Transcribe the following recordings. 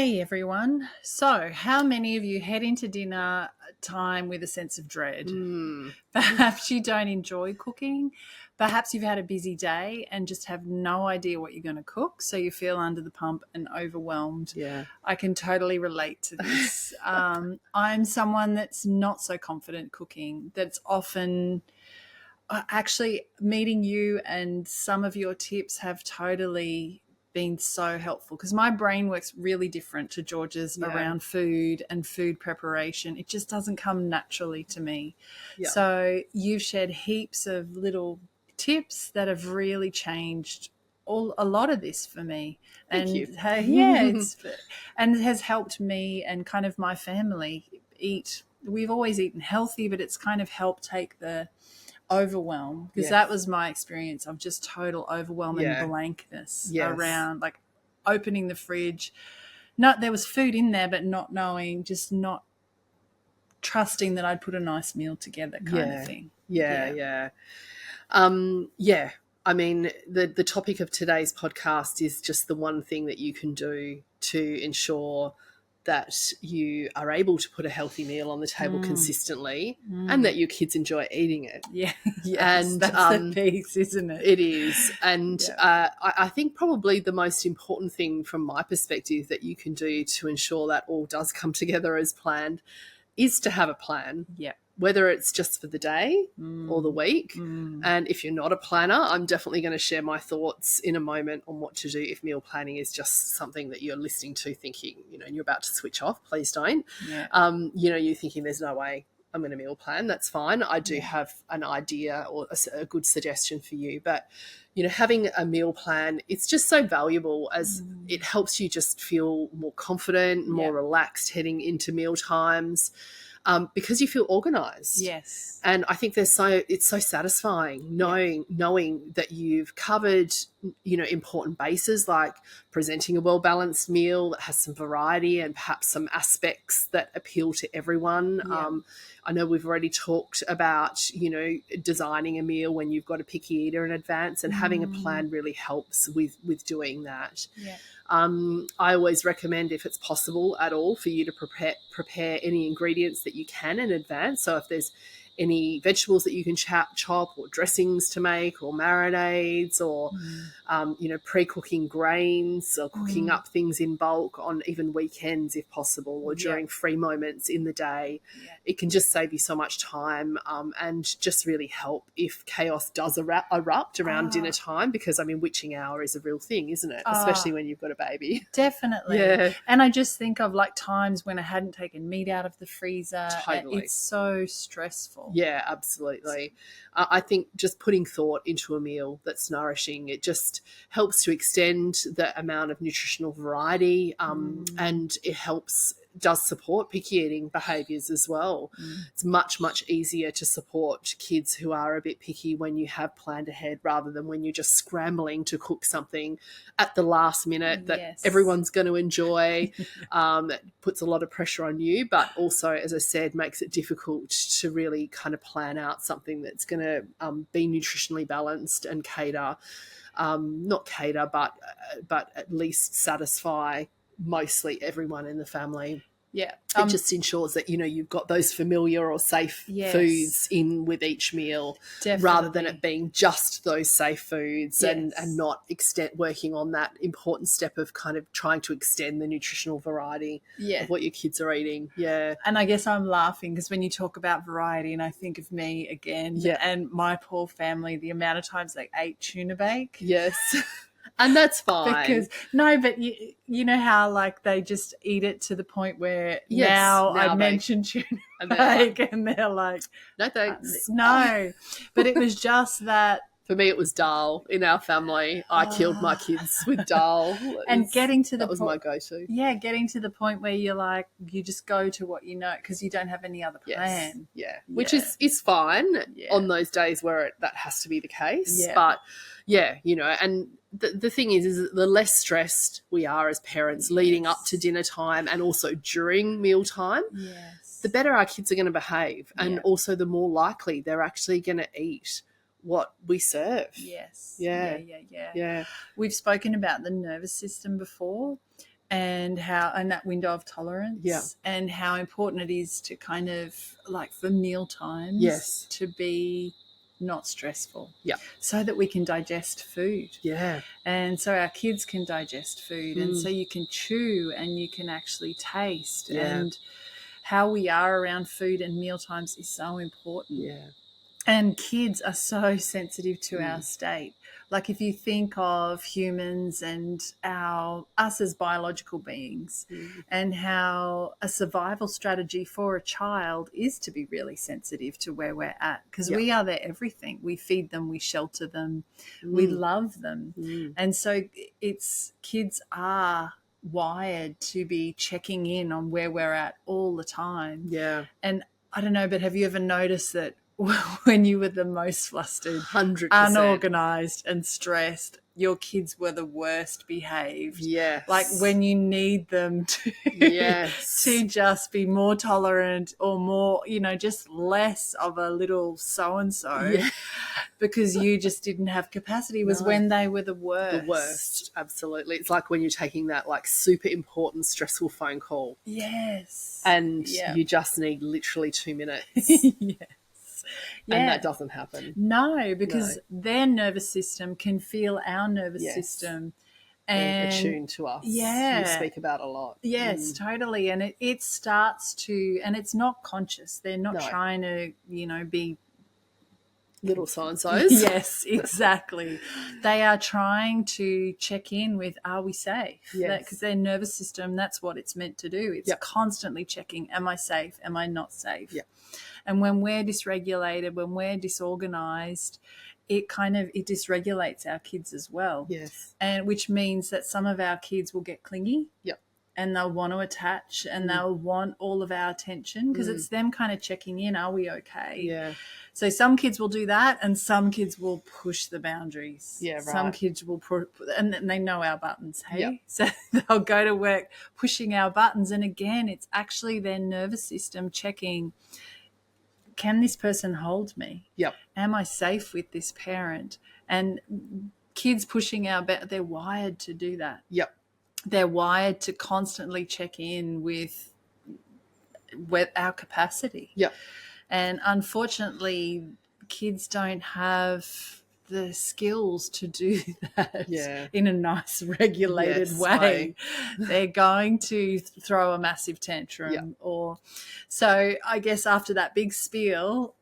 Hey everyone. So, how many of you head into dinner time with a sense of dread? Perhaps you don't enjoy cooking. Perhaps you've had a busy day and just have no idea what you're going to cook, so you feel under the pump and overwhelmed. Yeah. I can totally relate to this. I'm someone that's not so confident cooking, that's often actually meeting you and some of your tips have totally been so helpful because my brain works really different to George's around food and food preparation. It just doesn't come naturally to me. Yeah. So you've shared heaps of little tips that have really changed a lot of this for me. Thank you. And it has helped me and kind of my family eat. We've always eaten healthy, but it's kind of helped take the overwhelm, because that was my experience of just total overwhelm and blankness around, like opening the fridge. There was food in there, but not knowing, just not trusting that I'd put a nice meal together kind of thing. Yeah. I mean, the topic of today's podcast is just the one thing that you can do to ensure that you are able to put a healthy meal on the table consistently and that your kids enjoy eating it. Yeah. And that's the piece, isn't it? It is. And I think probably the most important thing from my perspective that you can do to ensure that all does come together as planned is to have a plan. Yeah. Whether it's just for the day or the week. And if you're not a planner, I'm definitely going to share my thoughts in a moment on what to do if meal planning is just something that you're listening to thinking, and you're about to switch off. Please don't. Yeah. You're thinking there's no way I'm going to meal plan. That's fine. I do have an idea or a good suggestion for you. But, having a meal plan, it's just so valuable as it helps you just feel more confident, more relaxed heading into meal times. Because you feel organised. Yes. And I think it's so satisfying knowing that you've covered, important bases like presenting a well-balanced meal that has some variety and perhaps some aspects that appeal to everyone. Yeah. I know we've already talked about, designing a meal when you've got a picky eater in advance, and having a plan really helps with doing that. Yeah. I always recommend, if it's possible at all, for you to prepare any ingredients that you can in advance. So if there's any vegetables that you can chop or dressings to make or marinades or, pre-cooking grains or cooking up things in bulk on even weekends if possible, or during free moments in the day. Yeah. It can just save you so much time and just really help if chaos does erupt around dinner time, because, witching hour is a real thing, isn't it? Especially when you've got a baby. Definitely. Yeah. And I just think of times when I hadn't taken meat out of the freezer. Totally. It's so stressful. Yeah, absolutely. I think just putting thought into a meal that's nourishing, it just helps to extend the amount of nutritional variety and it does support picky eating behaviours as well. It's much, much easier to support kids who are a bit picky when you have planned ahead, rather than when you're just scrambling to cook something at the last minute that everyone's going to enjoy. That puts a lot of pressure on you, but also, as I said, makes it difficult to really kind of plan out something that's going to be nutritionally balanced and but at least satisfy mostly everyone in the family. Yeah. It just ensures that, you've got those familiar or safe foods in with each meal. Definitely. Rather than it being just those safe foods and not working on that important step of kind of trying to extend the nutritional variety of what your kids are eating. Yeah. And I guess I'm laughing because when you talk about variety, and I think of me again and my poor family, the amount of times they ate tuna bake. Yes. And that's fine. But you know how they just eat it to the point where now I mention tuna bake and they're like, no thanks. No. But it was just that. For me, it was dal in our family. I killed my kids with dal. That was my go-to. Yeah, getting to the point where you're like, you just go to what you know because you don't have any other plan. Yes. Yeah, which is fine on those days where that has to be the case. Yeah. But, and the thing is the less stressed we are as parents leading up to dinner time and also during meal time, the better our kids are going to behave, and also the more likely they're actually going to eat what we serve. Yes. Yeah. We've spoken about the nervous system before, and that window of tolerance, and how important it is to kind of like for meal times to be not stressful, so that we can digest food, and so our kids can digest food, and so you can chew and you can actually taste, and how we are around food and meal times is so important. And kids are so sensitive to our state. Like if you think of humans and us as biological beings, and how a survival strategy for a child is to be really sensitive to where we're at, because we are their everything. We feed them, we shelter them, we love them. And so kids are wired to be checking in on where we're at all the time. And I don't know, but have you ever noticed that when you were the most flustered, 100%. unorganized and stressed, your kids were the worst behaved? Like when you need them to, to just be more tolerant or more, just less of a little so-and-so because you just didn't have capacity was when they were the worst. The worst, absolutely. It's like when you're taking that like super important, stressful phone call. And you just need literally 2 minutes. And that doesn't happen. No, because their nervous system can feel our nervous system. And attuned to us. You speak about a lot. Totally. And it starts to, and it's not conscious. They're not trying to, be little so-and-sos. Yes, exactly. They are trying to check in with, are we safe? Because their nervous system, that's what it's meant to do. It's constantly checking, am I safe? Am I not safe? And when we're dysregulated, when we're disorganized, it dysregulates our kids as well. And which means that some of our kids will get clingy. And they'll want to attach, and they'll want all of our attention, because it's them kind of checking in, are we okay? So some kids will do that, and some kids will push the boundaries. Some kids will and they know our buttons, hey? So they'll go to work pushing our buttons, and again, it's actually their nervous system checking, can this person hold me? Am I safe with this parent? And kids pushing they're wired to do that. They're wired to constantly check in with our capacity. And unfortunately, kids don't have the skills to do that in a nice, regulated way. They're going to throw a massive tantrum. So I guess after that big spiel,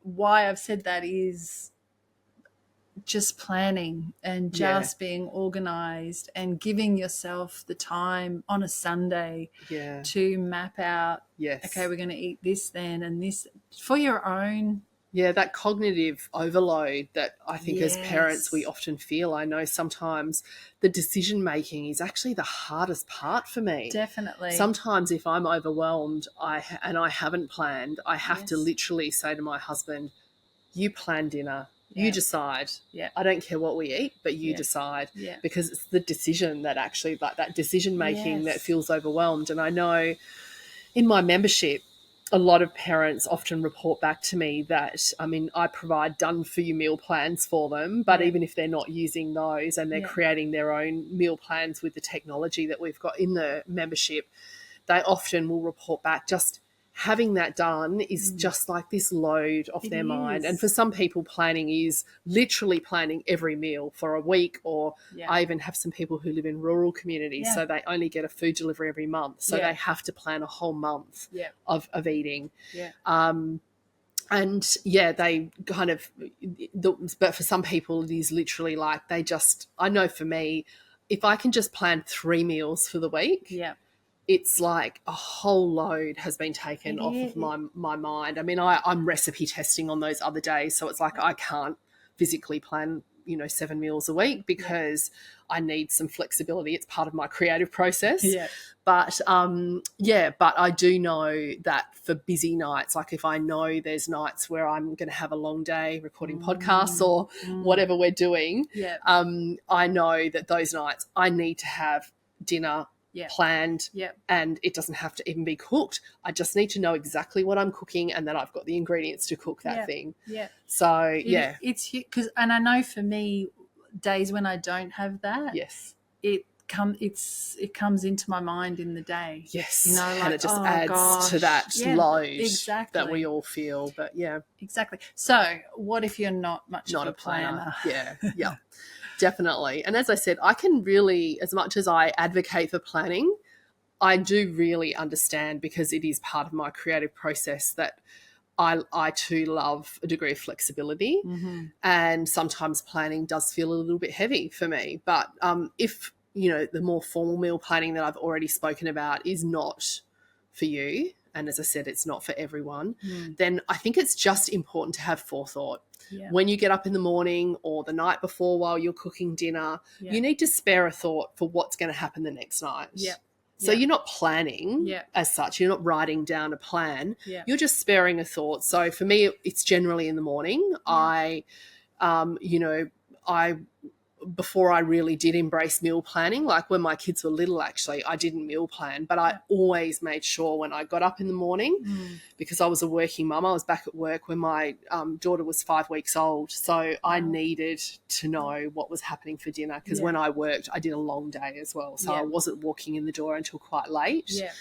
why I've said that is just planning and just being organized and giving yourself the time on a Sunday to map out, okay, we're going to eat this then and this for your own. That cognitive overload that I think as parents we often feel. I know sometimes the decision making is actually the hardest part for me. Definitely. Sometimes if I'm overwhelmed and I haven't planned, I have to literally say to my husband, you plan dinner. You decide. I don't care what we eat, but you decide. Because it's the decision that actually, like that decision making that feels overwhelmed. And I know in my membership, a lot of parents often report back to me that, I provide done for you meal plans for them, but even if they're not using those and they're creating their own meal plans with the technology that we've got in the membership, they often will report back just having that done is just like this load off their mind. And for some people, planning is literally planning every meal for a week, or I even have some people who live in rural communities, so they only get a food delivery every month. So they have to plan a whole month of eating. And they kind of, but for some people it is literally like I know for me, if I can just plan 3 meals for the week, it's like a whole load has been taken off of my mind. I'm recipe testing on those other days, so it's like I can't physically plan, 7 meals a week because I need some flexibility. It's part of my creative process. But I do know that for busy nights, like if I know there's nights where I'm going to have a long day recording podcasts or whatever we're doing, I know that those nights I need to have dinner planned, and it doesn't have to even be cooked. I just need to know exactly what I'm cooking, and then I've got the ingredients to cook that thing. So it's because, and I know for me, days when I don't have that, it it comes into my mind in the day. Yes, You know, like, and it just oh, adds gosh. to that load exactly. that we all feel. But yeah, exactly. So what if you're not much not of a planner? Yeah, yeah, definitely. And as I said, I can really, as much as I advocate for planning, I do really understand, because it is part of my creative process, that I too love a degree of flexibility, and sometimes planning does feel a little bit heavy for me. But if, you know, the more formal meal planning that I've already spoken about is not for you, and as I said, it's not for everyone, then I think it's just important to have forethought. Yeah. When you get up in the morning or the night before while you're cooking dinner, you need to spare a thought for what's going to happen the next night. Yeah. So you're not planning as such. You're not writing down a plan. You're just sparing a thought. So for me, it's generally in the morning. I before I really did embrace meal planning, like when my kids were little, actually, I didn't meal plan, but I always made sure when I got up in the morning, because I was a working mum, I was back at work when my daughter was 5 weeks old. So I needed to know what was happening for dinner, because when I worked, I did a long day as well. So I wasn't walking in the door until quite late. Yeah.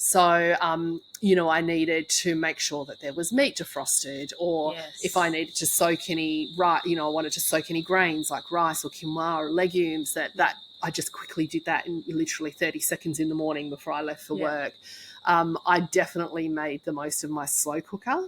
So, I needed to make sure that there was meat defrosted, or if I needed to soak any, I wanted to soak any grains like rice or quinoa or legumes, that I just quickly did that in literally 30 seconds in the morning before I left for work. I definitely made the most of my slow cooker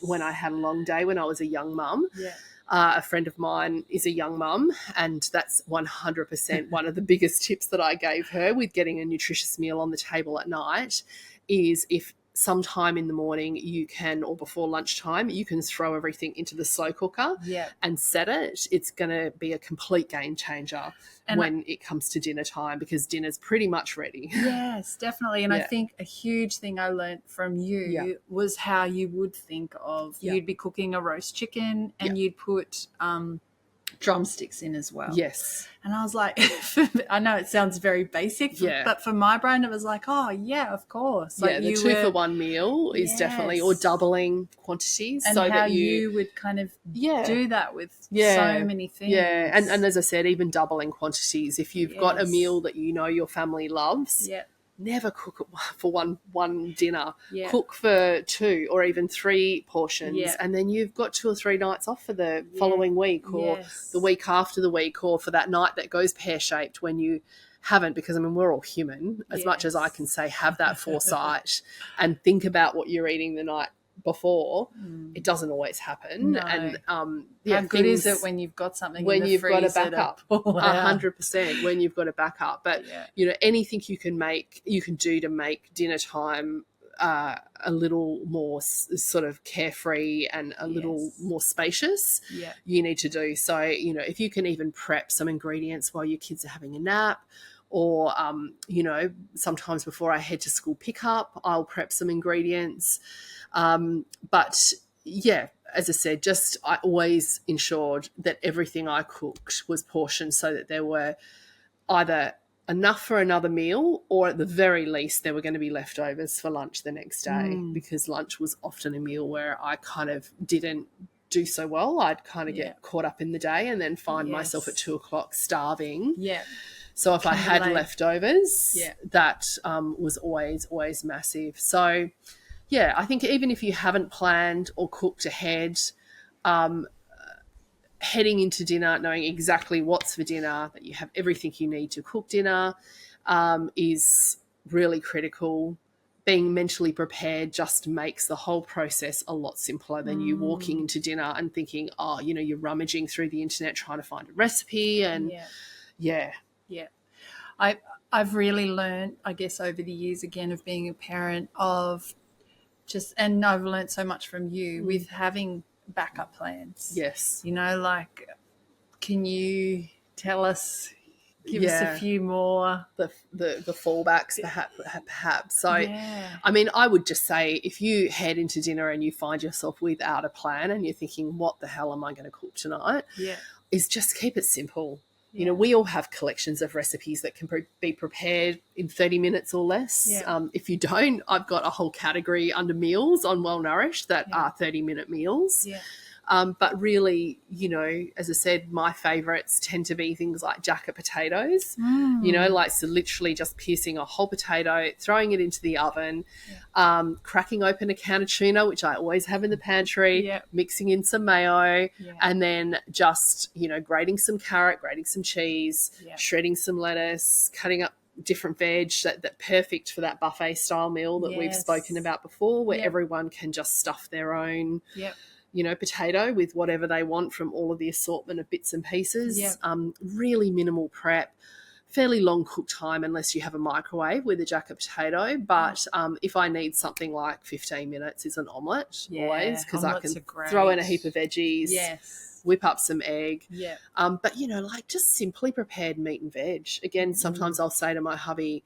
when I had a long day, when I was a young mum. Yeah. A friend of mine is a young mum, and that's 100% one of the biggest tips that I gave her with getting a nutritious meal on the table at night is, if sometime in the morning you can, or before lunchtime, you can throw everything into the slow cooker and set it. It's going to be a complete game changer when it comes to dinner time, because dinner's pretty much ready. Yes, definitely. And I think a huge thing I learned from you was how you would think of, you'd be cooking a roast chicken and you'd put drumsticks in as well. Yes. And I was like, I know it sounds very basic, but for my brain, it was like, oh, yeah, of course. Like the 2-for-1 meal is definitely, or doubling quantities. And so how that you would kind of do that with so many things. Yeah, and as I said, even doubling quantities. If you've got a meal that you know your family loves, never cook it for one dinner. Cook for 2 or even 3 portions, and then you've got 2 or 3 nights off for the following week, or the week after the week, or for that night that goes pear-shaped when you haven't, because I mean, we're all human. As much as I can say, have that foresight and think about what you're eating the night before, it doesn't always happen. And how good is it when you've got something when in the you've got a freezer backup? 100% when you've got a backup. But anything you can do to make dinner time a little more sort of carefree and a little more spacious, you need to do. So if you can even prep some ingredients while your kids are having a nap, or sometimes before I head to school pickup, I'll prep some ingredients. But as I said, I always ensured that everything I cooked was portioned so that there were either enough for another meal, or at the very least there were going to be leftovers for lunch the next day, because lunch was often a meal where I kind of didn't do so well. I'd kind of get caught up in the day and then find myself at 2:00 starving. So if I had leftovers, that was always massive. So I think even if you haven't planned or cooked ahead, heading into dinner, knowing exactly what's for dinner, that you have everything you need to cook dinner, is really critical. Being mentally prepared just makes the whole process a lot simpler than you walking into dinner and thinking, you're rummaging through the internet trying to find a recipe. And I've really learned, I guess, over the years, again, of being a parent, of and I've learned so much from you with having backup plans. Yes. Like, can you tell us, give us a few more? The fallbacks, perhaps. So, I mean, I would just say, if you head into dinner and you find yourself without a plan and you're thinking, what the hell am I going to cook tonight? Is just keep it simple. We all have collections of recipes that can be prepared in 30 minutes or less. If you don't, I've got a whole category under meals on Well Nourished that are 30-minute meals. But really, you know, as I said, my favourites tend to be things like jacket potatoes, you know, like so literally just piercing a whole potato, throwing it into the oven, cracking open a can of tuna, which I always have in the pantry, mixing in some mayo, and then just, you know, grating some carrot, grating some cheese, shredding some lettuce, cutting up different veg, that perfect for that buffet style meal that we've spoken about before, where everyone can just stuff their own you know, potato with whatever they want from all of the assortment of bits and pieces. Really minimal prep, fairly long cook time unless you have a microwave with a jacket potato. But if I need something like 15 minutes is an omelette always, because I can throw in a heap of veggies, whip up some egg. But, you know, like just simply prepared meat and veg. Again, sometimes I'll say to my hubby,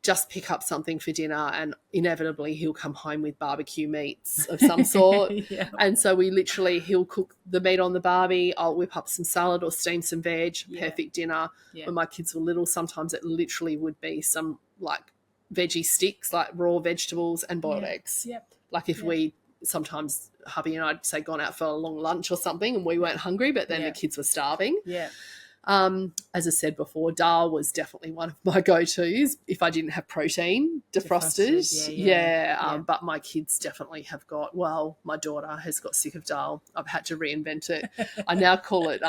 just pick up something for dinner, and inevitably he'll come home with barbecue meats of some sort. And so he'll cook the meat on the barbie, I'll whip up some salad or steam some veg, perfect dinner. When my kids were little, sometimes it literally would be some like veggie sticks, like raw vegetables and boiled eggs. Like if we sometimes hubby and I'd say gone out for a long lunch or something and we weren't hungry, but then the kids were starving. As I said before, dal was definitely one of my go-tos if I didn't have protein defrosted. But my kids definitely have got, well, my daughter has got sick of dal. I've had to reinvent it. I now call it,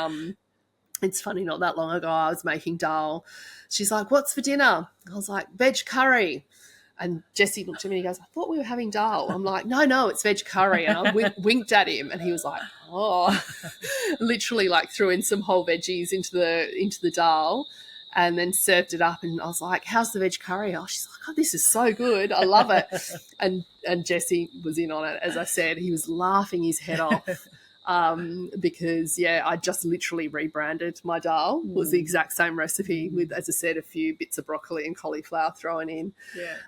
it's funny, not that long ago I was making dal. She's like, what's for dinner? I was like, veg curry. And Jesse looked at me and he goes, I thought we were having dal. I'm like, no, it's veg curry. And I winked at him and he was like, oh. Literally like threw in some whole veggies into the dal and then served it up. And I was like, how's the veg curry? Oh, she's like, oh, this is so good. I love it. And Jesse was in on it. As I said, he was laughing his head off. Because I just literally rebranded my dal. It was the exact same recipe with, as I said, a few bits of broccoli and cauliflower thrown in.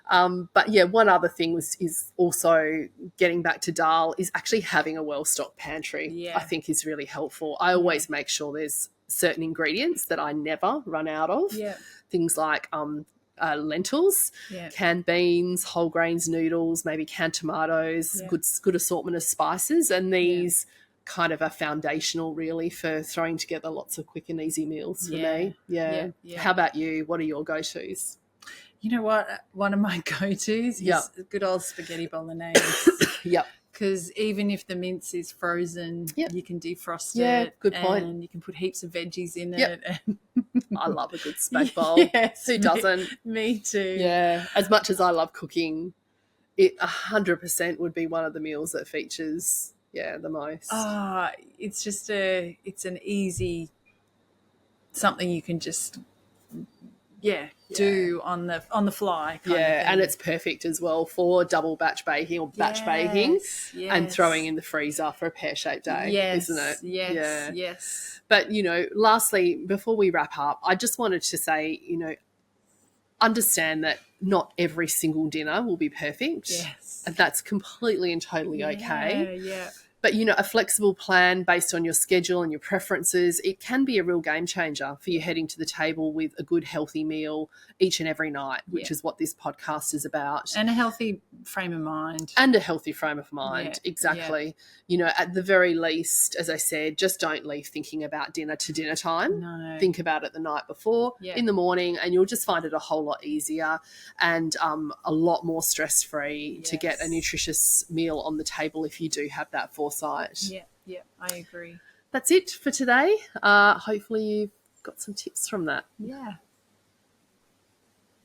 But one other thing is also getting back to dal is actually having a well-stocked pantry. I think is really helpful. I always make sure there's certain ingredients that I never run out of. Things like lentils, canned beans, whole grains noodles, maybe canned tomatoes, good assortment of spices, and these kind of are foundational really for throwing together lots of quick and easy meals for me. How about you? What are your go-tos? You know what? One of my go-tos is good old spaghetti bolognese. Because even if the mince is frozen, you can defrost it. Good point. And you can put heaps of veggies in it. And I love a good spag bowl. Who doesn't? Me too. As much as I love cooking, it 100% would be one of the meals that features the most. It's just it's an easy something you can just do on the fly kind of thing. And it's perfect as well for double batch baking or batch baking and throwing in the freezer for a pear-shaped day, isn't it? Yes. But, you know, lastly, before we wrap up, I just wanted to say, you know, understand that not every single dinner will be perfect. And that's completely and totally okay. But, you know, a flexible plan based on your schedule and your preferences, it can be a real game changer for you heading to the table with a good, healthy meal each and every night, which is what this podcast is about. And a healthy frame of mind. Exactly. You know, at the very least, as I said, just don't leave thinking about dinner to dinner time. No. Think about it the night before, in the morning, and you'll just find it a whole lot easier and a lot more stress-free to get a nutritious meal on the table if you do have that foresight. I agree. That's it for today. Hopefully you've got some tips from that.